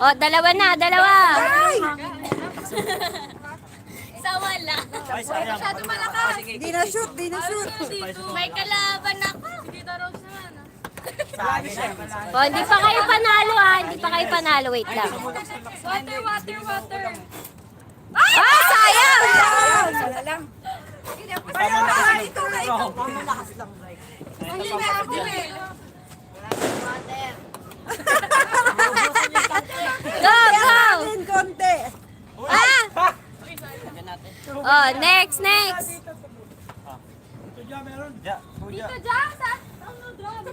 Oh, dalawa na, dalawa. Ay! Sa wala. Ay, sayang. Masyado malakas. Di na shoot, di na shoot. May kalaban ako. Dito Rose naman. Oh, hindi pa kayo panalo ah. Hindi pa kayo panalo. Wait lang. Water, water, water. Ah, sayang! Wala lang. Tama na kasi. Hindi na ako eh. Go, go! Akin konti. Ah! Oh, next, next. Ja, kuya. Dito dyan, sa ano drum.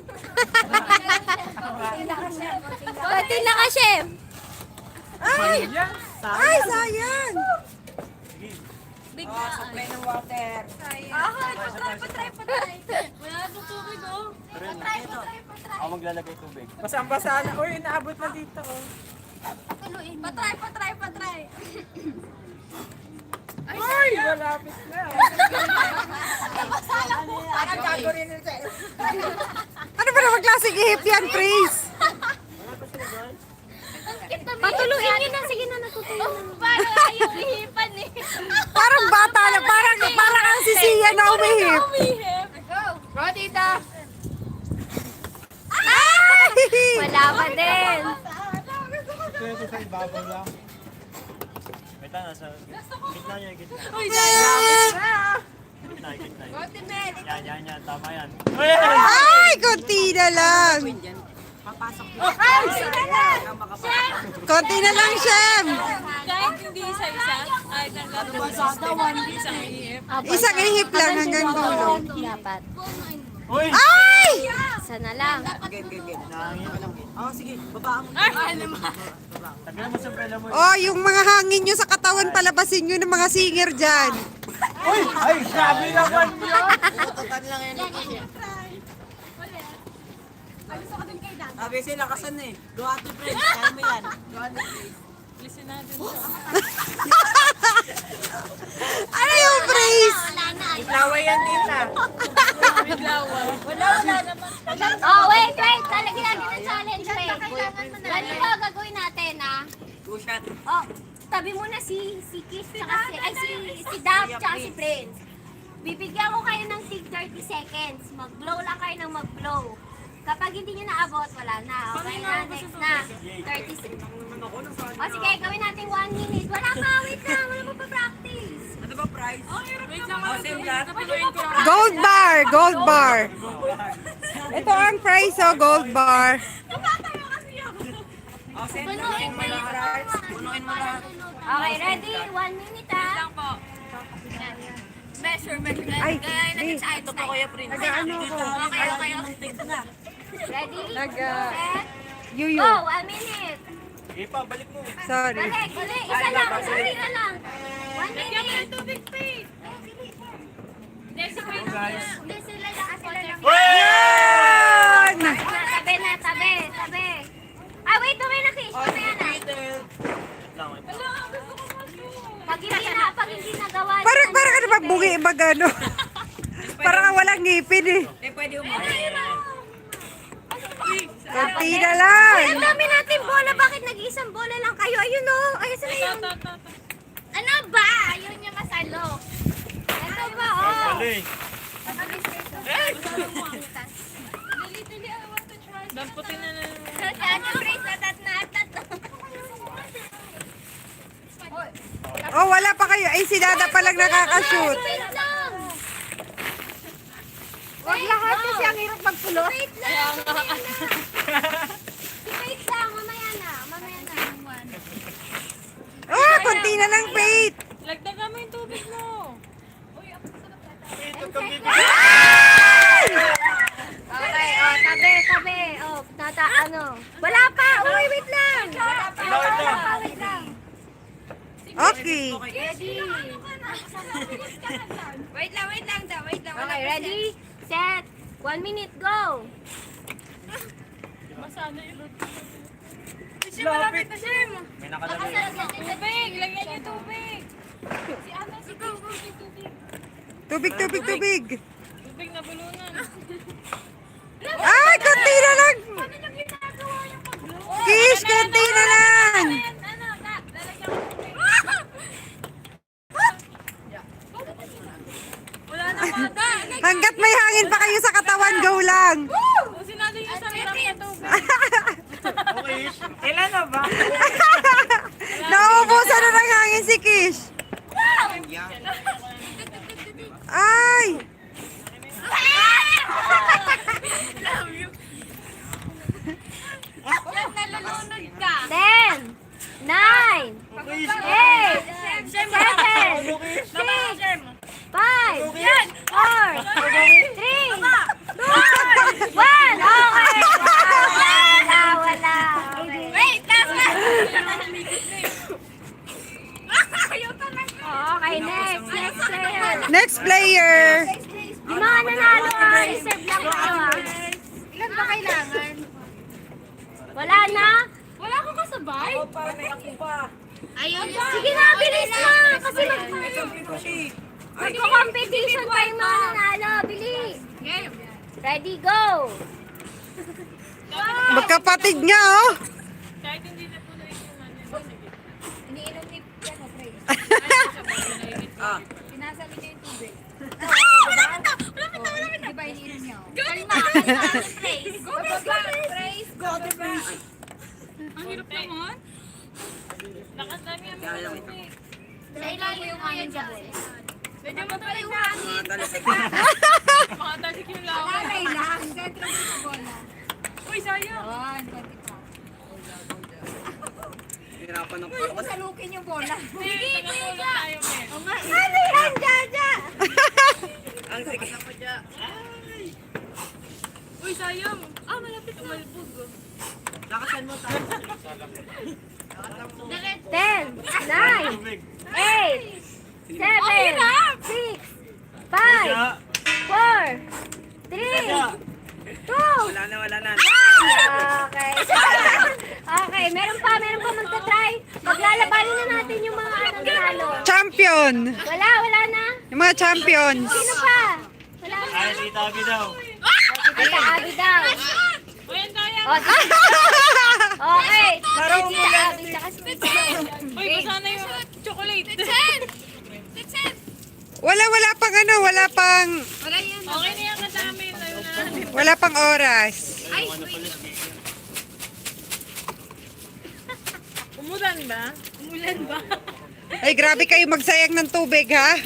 Pati na ka, chef. Ay! Ay, sayang! Biglaan. Supply ng water. Patry. Wala na tubig oh. Patry. Ako maglalagay tubig. Basang-basa na. Uy, inaabot na dito. Oh. Patry. Ay, malapit na. Ano ba naman klaseng ihip yan, Chris? Patuluin nyo na. Sige na, natutulog na. Paano ayaw ihipan eh? Parang bata na. Parang ang sisiya na umihip. Umihip. Go, tita. Ay! Wala pa din. Ito sa ibabaw lang. Wait lang, nasa gitna niya, gitna. Uy, dahil. Gitna. Ultimate. Yan. Tama yan. Ay, konti na lang. Ay, sila na. Konti na lang, Shem. Kahit hindi isa-isa. Ay, naglalaro. Isang ihip. Isang ihip lang hanggang dulo. Dapat. Uy! Ay! Isa na lang. Ay, naman. Tagal mo sa pela mo. Oh, yung mga hangin nyo sa katawan, palabasin nyo ng mga singer dyan. Uy! Ay, grabe naman yun! Sabi sila kasan eh. Go out to friends. Kaya mo yan. Listen natin. Ano yung praise? Laway yan tita. Wala naman. Oh, wait. Talagyan natin ang challenge, wait. Ganito gagawin natin, ah. Go shot. Oh, tabi mo na si Kiss, tsaka si Dap, tsaka si Prince. Bibigyan ko kayo ng tig 30 seconds. Mag-blow lang kayo ng mag-blow. Kapag hindi nyo naabot, wala na. Okay na, next na. 30 seconds. O sige, gawin natin 1 minute. Wala pa, wait lang. Wala pa pa-practice. Ano ba price? Wait lang. same lang. Napaluin ko lang. Gold bar, gold bar. Ito ang prize, oh, gold bar. Napatayo kasi ako. Oh, send mo lang price. Punuin mo lang. Okay, ready? 1 minute, ah. Lang po. Measurement. Ay, Gaya natin di. sa Ito pa kuya Prince. Nag-ano ako? Okay. Ready? Nag- Set? Yuyu. Go, 1 minute. Sige pa, balik mo. Sorry. Gali. Isa lang, sorry na lang. 1 Lagyan mo ng minute. tubig, Faith. Hindi, si Faith. Guys. Hindi sila lang, sila lang. Yan! Tabi. Ah, wait, mamaya na, Kish. Mamaya na. Wait lang. Pag hindi nagawa. Parang ano ba, bungi ba gano? Parang walang ngipin eh. Eh, pwede umalis. Konti na lang. Ay, ang dami natin bola. Bakit nag-iisang bola lang kayo? Ayun o. Ayun sila yun. Ano ba? Ayun niya masalo. Ito ba, oh. Dali. Dali, I want to try. Damputin na lang. Sa ating brace, natat. Oh, wala pa kayo. Ay, si Dada pa lang nakakashoot. Wait lang. Wag lahat kasi ang hirap magpulo. Wait lang. Wait lang. Mamaya na. Ah, konti na lang, Faith. Lagdagan mo yung tubig mo. Okay, oh, tabi. Oh, ano. Wala pa. Uy, wait lang. Wait lang. Okay. Ready. Wait lang daw. Okay, ready, set, 1 minute, go. Masana yung load. Shim, malapit na, Shim. May nakalagay. Tubig, lagyan niyo tubig. Si Ana, si tubig. Tubig. Tubig na bulunan. Ay, konti na lang. Paano niyo ginagawa yung pag-blow? Kish, konti na lang. Ano, na, lalagyan ko tubig. Wala na mata. Hanggat may hangin pa kayo sa katawan, go lang. Kung sinado yung sa hirap na tubig. Okay. Ilan na ba? Nauubusan na ng hangin si Kish. Ay! Nalulunod ka. 10, 9, 8, 7, 6, 5, 4, 3, 2, 1. Okay. Wala. Wait, last na. Okay, next player. Next player. Yung mga nanalo reserve lang kayo ah. Ilan ba kailangan? Wala na? Wala akong kasabay. Ayun. Sige na, bilis na. Kasi magko-competition pa yung mga nanalo. Bilis. Game. Ready, go. Magkapatid nga, oh. Kahit hindi na po yung iniinom ni Piano, Grace. Pinasa niya yung tubig. Di ba iniinom niya? Kalma. Praise. Go, Grace! Go, Grace! Ang hirap naman. Lakas na niya yung tubig. Sa ilalim yung hangin sa Medyo matalim yung hangin. Mga talik yung lawan. Aray lang, sentro sa bola. Uy, sayang. Hirapan ng Huwag mo salukin yung bola. Sige, tayo, men. Ano yan, Jaja? Ang sige. Uy, sayang. Malapit na. Malbog. Lakasan mo tayo. 10, 9, 8, 7, 6, 5, 4, 3, 2, Wala na. Okay. Okay, meron pa magta-try. Paglalabanin na natin yung mga nanalo. Champion. Wala na. Yung mga champions. Sino pa? Wala na. Ay, si Tabi daw. Ito, Abby daw. Uy, ang sayang. Okay. Si Abby, tsaka si Uy, basa na yung chocolate. Wala pang ano, wala pang, Okay na yan, kadami. Tayo na natin. wala pang oras. Umulan ba? Ay, grabe kayo magsayang ng tubig, ha?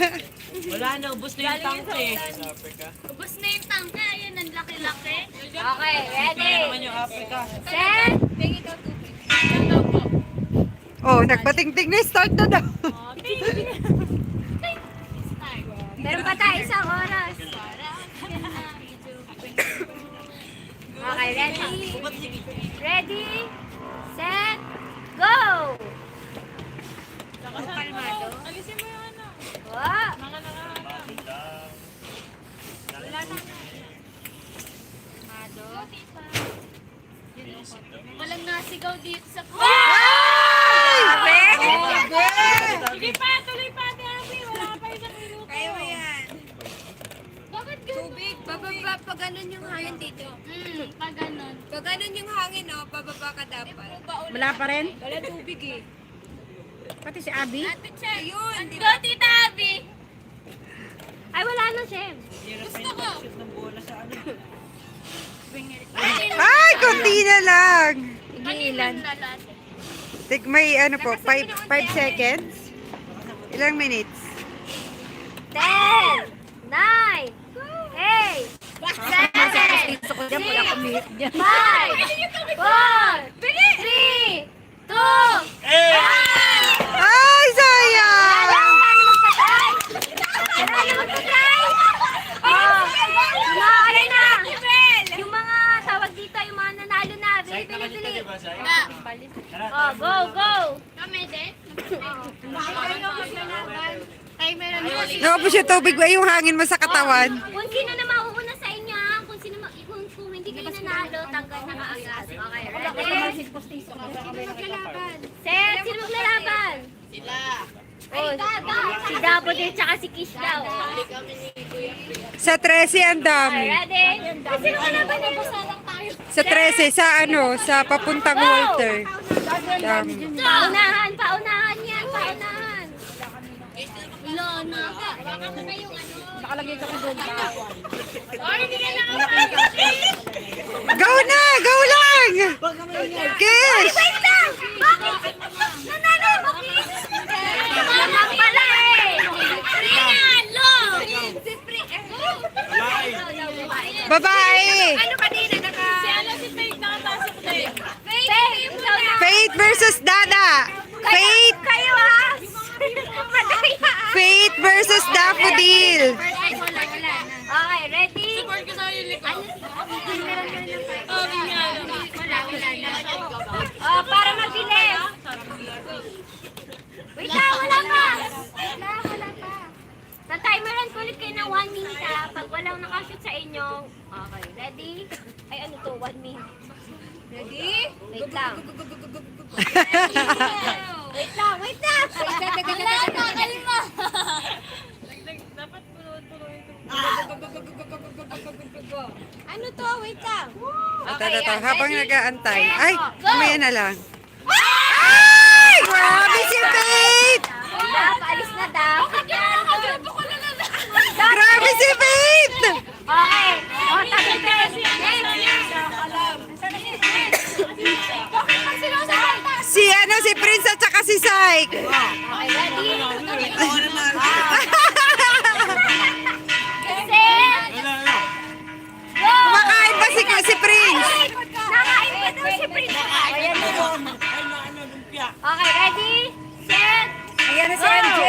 Wala na, ubos na yung tangke. Ubus na yung tangka. Ayun, ang laki-laki. Okay, ready? Naman yung Africa. Set. Oh, nagpatingting na, start na daw. Meron pa tayo isang oras. Okay, ready? Ready? Set. Go! Kalmado. Alisin mo yung ano. Oh. Mga nakahata. Walang nasigaw dito sa... Sige pa, tuloy pa, Ate Abby. Wala ka pa isang minuto. Kaya mo yan. Bakit ganun? Tubig, bababa pa ganun yung hangin dito. Pag ganun. Pag ganun yung hangin, no, bababa ka dapat. Wala pa rin? Wala tubig eh. Pati si Abby? Ate Che. Ayun, di Go, Tita Abby. Ay, wala na, Shem. Gusto ko. Shoot ng bola sa ano. Ay, konti na lang. Ilan? May ano po, 5 seconds? Ilang minutes? 10, 9, 8, 7, 6, 5, 4, 3, 2, 1. Ay, sayang! Yung mga tawag dito, yung mga nanalo na. Bili, bili, bili. Diba, Sai? Oh, go, go. Kami din. Nakapos yung tubig ba yung hangin mo sa katawan? Kung sino na mauuna sa inyo, ha? Kung hindi kayo nanalo, tanggal na kaagad. Okay, ready? Set, sino maglalaban? Sila. Oh, si Dabo din, tsaka si Kish daw. Sa 13 ang Okay, dami. ready? Sino maglalaban na? Salang tayo. Sa 13, sa ano, sa papuntang Walter. Paunahan yan, paunahan. Wala na. Baka mo na yung ano. Nakalagay ka doon. Oh, hindi ka nakapagod. Go na! Go lang! Kiss! Wait lang! Bakit? Nanalo mo, Kiss? Tama pala eh. Rinalo! Babae! Ano kanina? Si ano si Faith nakapasok din. Faith, ikaw na. Faith versus Dada! Faith! Kayo ah! Madaya ah! Faith versus Daffodil! Okay, ready? Support ko sa yung likod. Oh, ganyan. Oh, para mabilis. Wait lang, wala pa. Wala pa. Sa timeran ko ulit kayo ng 1 minute ah. Pag walang nakashoot sa inyo. Okay, ready? Ay, ano to? 1 minute. Ready? Wait lang. Wait lang, wait lang. Wala na, kalma. Dapat tuloy-tuloy ito. Ano to? Wait lang. Ito. Habang nag-aantay. Ay, Go! mamaya na lang. Ay! Grabe si Faith! Dap, alis na Dap. Grabe si Faith! Okay. O, tagal ka. Si ano, si Prince at saka si Syke. Okay, ready? Ako naman. Set. Go! Kumakain ba si Prince? Nakain pa daw si Prince. Ayan na. lumpia. Okay, ready? Set. Ayan na si Go! MJ.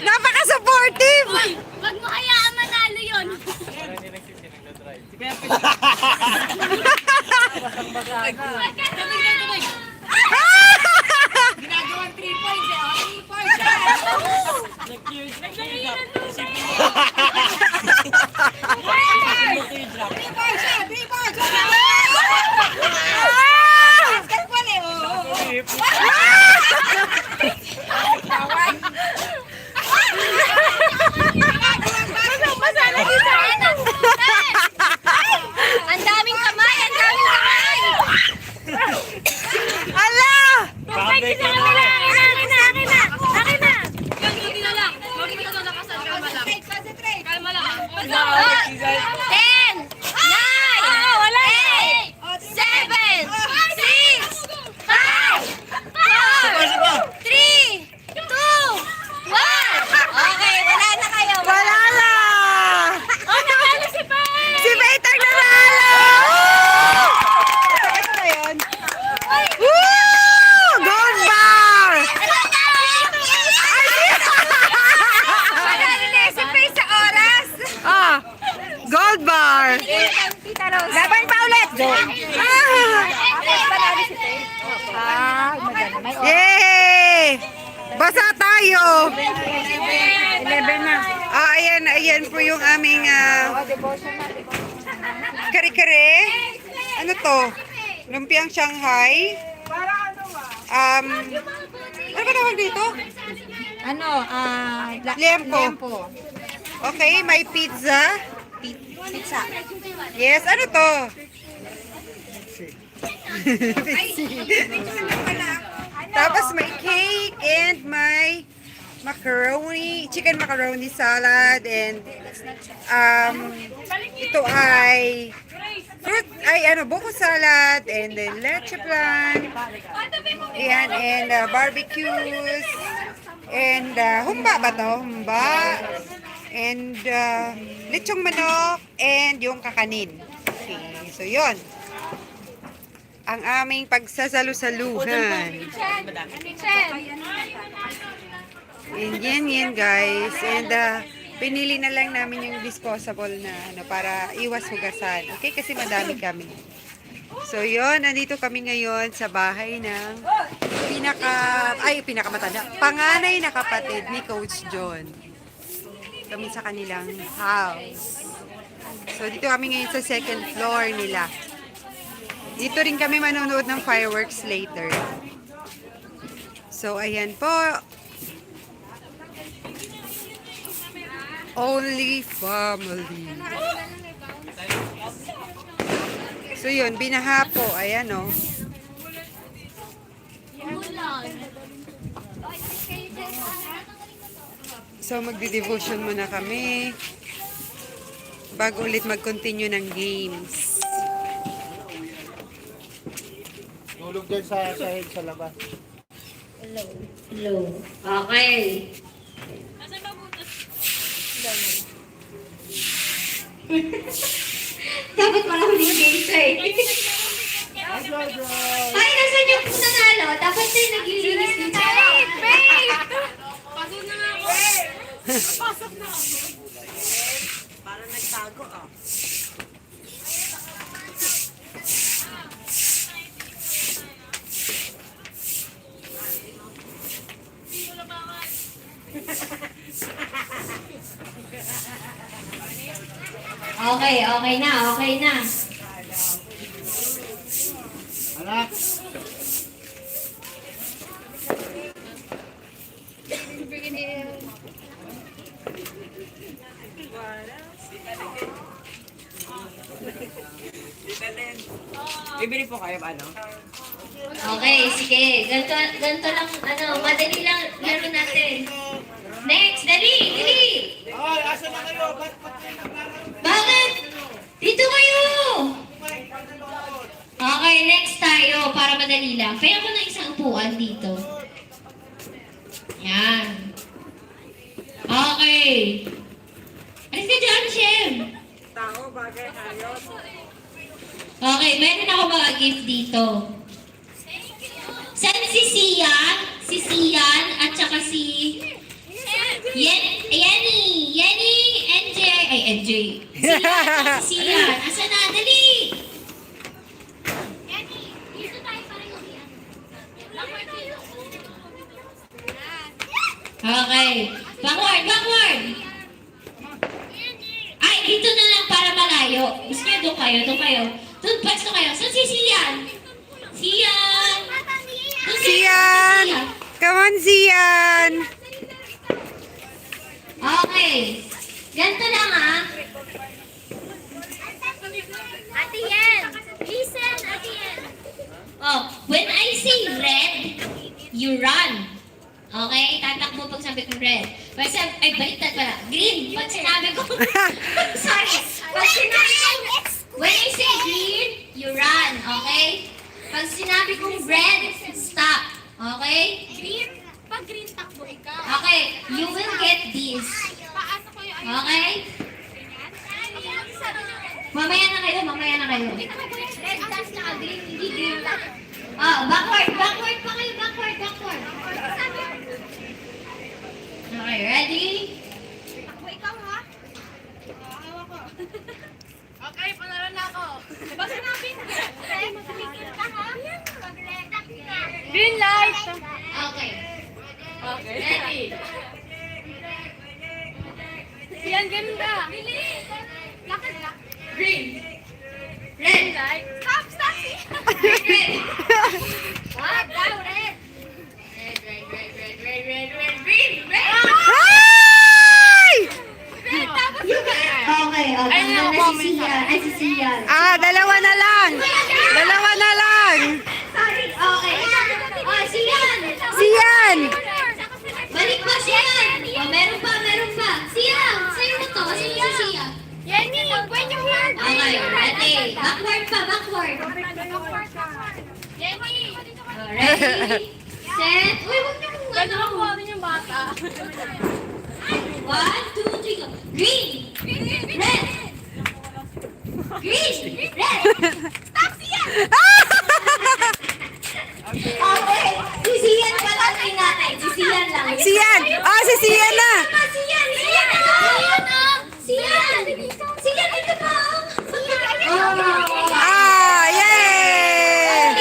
Napaka-supportive! Wag mo hayaan manalo yun. Ginagawang 3 points eh. Oh, 3 points. Basketball eh. Oh. Ang daming kamay, ang daming kamay. Ala! Akin na. Hindi na lang. Bakit ka doon nakasal? Kalma lang. Concentrate. Kalma lang. 10, 9, 8, 7, 6, 5, 4, 3, 2, 1. Okay, wala na kayo. Wala na! Oh, nanalo si Pai! Si Faith ang nanalo! Ito na yun. Woo! Gold bar! Si Faith sa oras. Ah, gold bar! Laban pa ulit. Yay! Basa tayo! 11 na. Ah, ayan po yung aming kare-kare. Ano to? Lumpiang Shanghai. Ano ba tawag dito? Liempo. Okay, may pizza. Pizza. Yes, ano to? Tapos may cake and may macaroni, chicken macaroni salad and ito ay fruit, buko salad and then leche plan. Ayan, and barbecues and humba ba to? Humba. And lechong manok and yung kakanin. Okay, so yun. Ang aming pagsasalu-saluhan. And yan guys. And pinili na lang namin yung disposable na para iwas hugasan. Okay, kasi madami kami. So yun, nandito kami ngayon sa bahay ng pinakamatanda. Panganay na kapatid ni Coach John. Kami sa kanilang house. So dito kami ngayon sa second floor nila. Dito rin kami manonood ng fireworks later. So, ayan po. Only family. So yun, binaha po. Ayan o. Mulan. So magdi-devotion muna kami bago ulit mag-continue ng games. Tulog dyan sa sahig sa labas. Hello. Okay. Nasaan ba butas? Dapat wala ko yung game eh. Ay, nasan yung nanalo? Dapat tayo naglilinis dito. Pasok na nga ako. Pasok na ako. Parang nagtago ah. Okay, okay na, okay na. Anak! Bibili po kayo ano? Okay, sige. Ganito lang, madali lang laro natin. Next, dali, dali. Ay, asa na kayo? Ba't kayo naglaro? Bakit? Dito kayo. Okay, next tayo para madali lang. Kaya ko na isang upuan dito. Yan. Okay. Alis ka dyan, Shem. Tao, bagay, hayos. Okay, meron ako mga gift dito. Saan si Sian? Si Sian at saka si Yenny, NJ, ay NJ. Sian at si Sian. Asa na? Dali! Yenny, dito tayo para yung Sian. Okay. Backward, backward! Ay, dito na lang para malayo. Gusto nyo doon kayo, doon kayo. Doon, pwesto kayo. Saan si Sian? Sian! Doon si Sian! Come on, Sian! Okay. Ganito lang ah. Ate Yen, listen, Ate Yen. Oh, when I say red, you run. Okay? Tatakbo pag sabi ko red. Pag sabi, ay, baliktad pala. Green. Pag sinabi ko, sorry. Pag sinabi ko, when I say green, you run. Okay? Pag sinabi kong red, stop. Okay? Green? Pag green, takbo ikaw. Okay, you will get this. Paano ko yung Okay? Mamaya na kayo, mamaya na kayo. red dash na green, hindi green lang. Oh, backward, backward pa kayo, backward, backward. Okay, ready? Takbo ikaw ha? Hawa ko. Okay, panalo na ako. Diba sinabi? Okay, matumikil ka ha? Green light! Okay. Okay. Ready? Yan, ganda. Lakad ka. Green. Red. Light. Stop, stop. Red. Wag daw, red. Red. Green. Red. Ay! Okay, okay. Na si Sian. Ay, si Sian. Ah, dalawa na lang! Dalawa na lang! Sorry. Okay. Oh, Sian. Sian! Balik pa, Sian. Oh, meron pa, meron pa. Sian, sa'yo na to. Sino si Sian? Yenny, when you hear Okay, ready. Backward pa, backward. Yenny. Oh, ready, set. Uy, huwag niyo kung Gano'n ano. ako ano yung bata. 1, 2, 3, go. Green. Red. Green. Red. Stop siya! Okay. Si Sian pala kay nanay. Si Sian lang. Sian! Ah, si Sian na! Sian! Sian! Sian! Sian, ito pa! Ah, yay!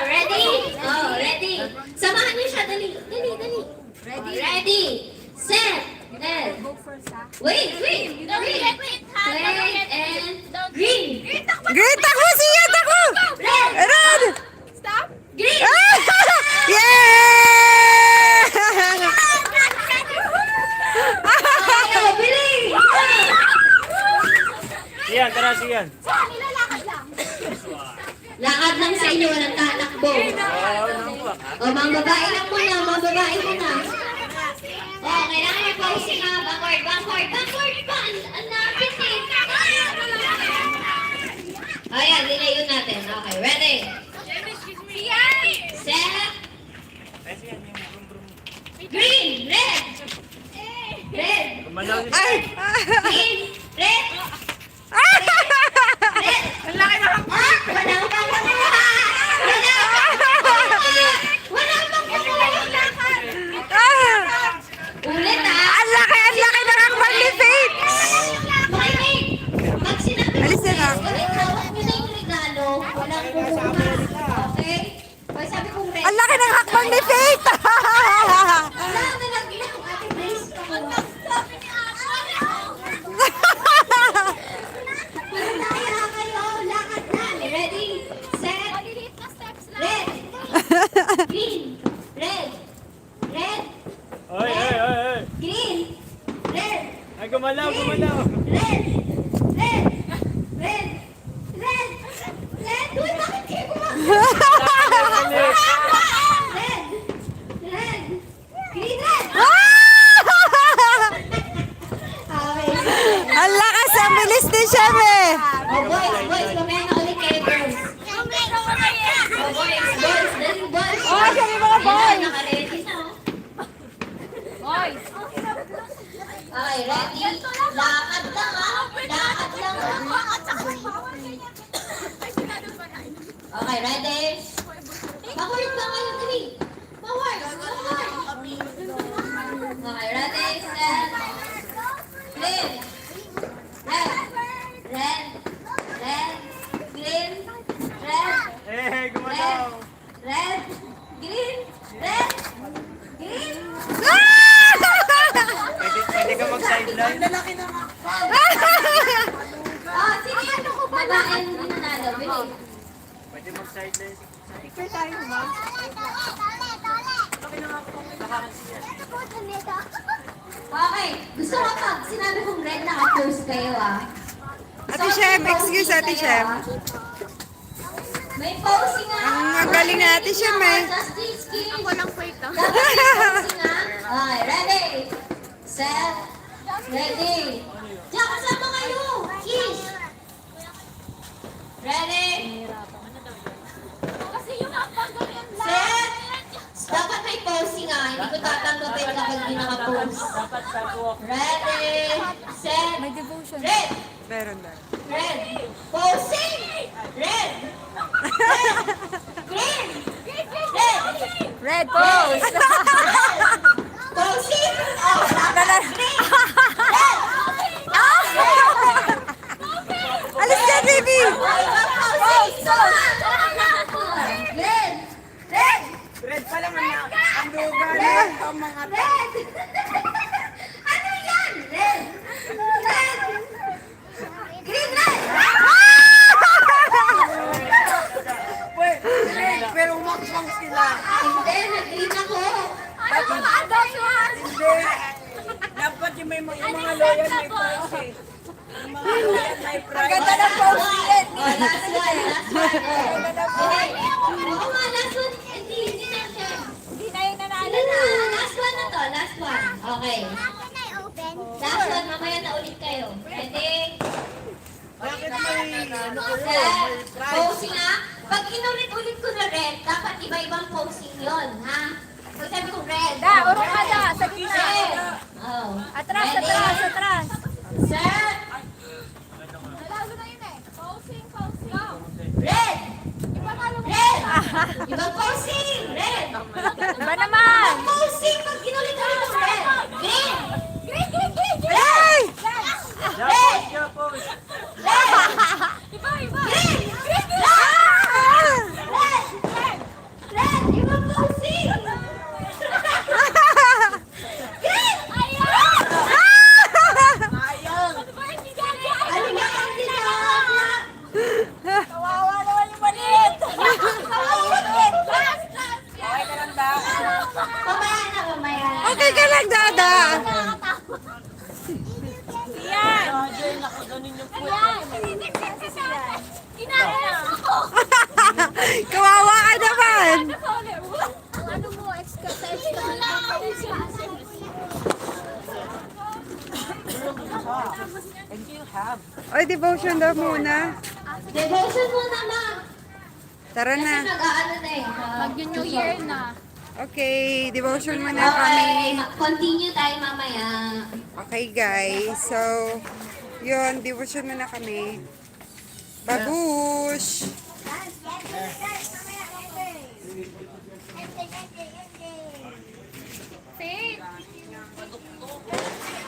Ready? Oh, ready. Samahan niyo siya. Dali. Ready. Set. And. Wait. Green. And green. Great ako! Sian ako! Red. Red! Stop! Green. Ah! Yay! Oh, bilis. yan, tara siyan. Sa kanila, lakad lang. Lakad lang sa inyo, walang tatakbo. O, mga babae lang muna, mga babae muna. O, kailangan may posing ha. Backward, backward, backward pa. Ang lapit eh. Ayan, nilayo natin. Okay, ready? Set. Ay, siyan yung brum brum. Green, red. Red. Gumalaw niya. Ay! Green, red. Red. Ang laki na ako. Wala pang kumuha! Wala pang kumuha yung lakad! Ulit ah! Ang laki ng hakbang ni Faith! Makinig! Pag sinabi ko Alis na lang. ulit, hawak nyo na yung regalo, walang kumuha. Okay? Pag sabi kong red, Ang laki ng hakbang ni Faith! wala na lang ilang ate Grace ko. Magkaya kayo, lakad na. Ready, set, red, green, red, red, Oy, oy, oy, oy. green, red, Ay, gumalaw, gumalaw. red, red, red, red, red. Uy, bakit kayo gumagawa? Red, red, green, red. Okay. Ang lakas, ang bilis ni Shem eh! Oh, boys, mamaya na ulit kayo, girls. Oh, boys, dali, boys. Oh, siya yung mga boys. Naka-ready na, oh. Boys. Okay, ready? Lakad lang, ha? Lakad lang, ha? Okay, ready? Backward ba kayo, dali? Backward, backward. Okay, ready, set, green, red, red, red, green, red, Eh, gumalaw. red, green, red, green. Pwede ka mag-sideline. Ah, sino yan ako ba? Babae yung nanalo, bilis. Pwede mag-sideline. Okay, gusto ko pag sinabi kong red, naka-post kayo, ah. Ate Shem, excuse Ate Shem. May posing ah. Ang galing na Ate Shem eh. Ako lang po ito. Posing ah. Okay, ready. Set. Ready. Diyan, kasama kayo. Kiss. Ready. Kasi yung set. Dapat may posing ah. Hindi ko tatanggapin kapag di naka-post. Ready. Set. May devotion. Red. Meron na. Red. Posing. Red. Red. Green. Red. Red pose. Posing. Oh, dapat green. Red. Alis ka, baby! Red. Red. Red pa lang ang duga na ang mga Red. Ano yan? Red. Red. Green, red. pero umakbang sila. Hindi, nag-green ako. Hindi. Dapat yung may mga loyal may price eh. Yung mga loyal may price. Ganda ng pose ulit. Oh, last one, last one. Oh. Okay. Oo nga, last one. Hindi na siya. Hindi na yung nanalo Ilan na. na? Last one na to, last one. Okay. Last one, mamaya na ulit kayo. Ready? Bakit may ano ko Set. Posing ha? Pag inulit-ulit ko na red, dapat iba-ibang posing yon, ha? Pag sabi ko red. Da, urong ka da. Sa gitna. Red. Oh. Atras, Ready? atras, atras. Set. Red. Red. Ibang posing. Red. Iba naman. Posing pag inulit-ulit ko red. Green. Ay! Red. Yeah, pose. Red. Green. Red. Red. Ibang posing. Green. Green. have. Ay, devotion daw muna. Devotion muna, ma. Tara na. Nag-aano na eh. Mag-New Year na. Okay, devotion muna kami. Continue tayo mamaya. Okay, guys. So, yun, devotion muna kami. Babush! Faith.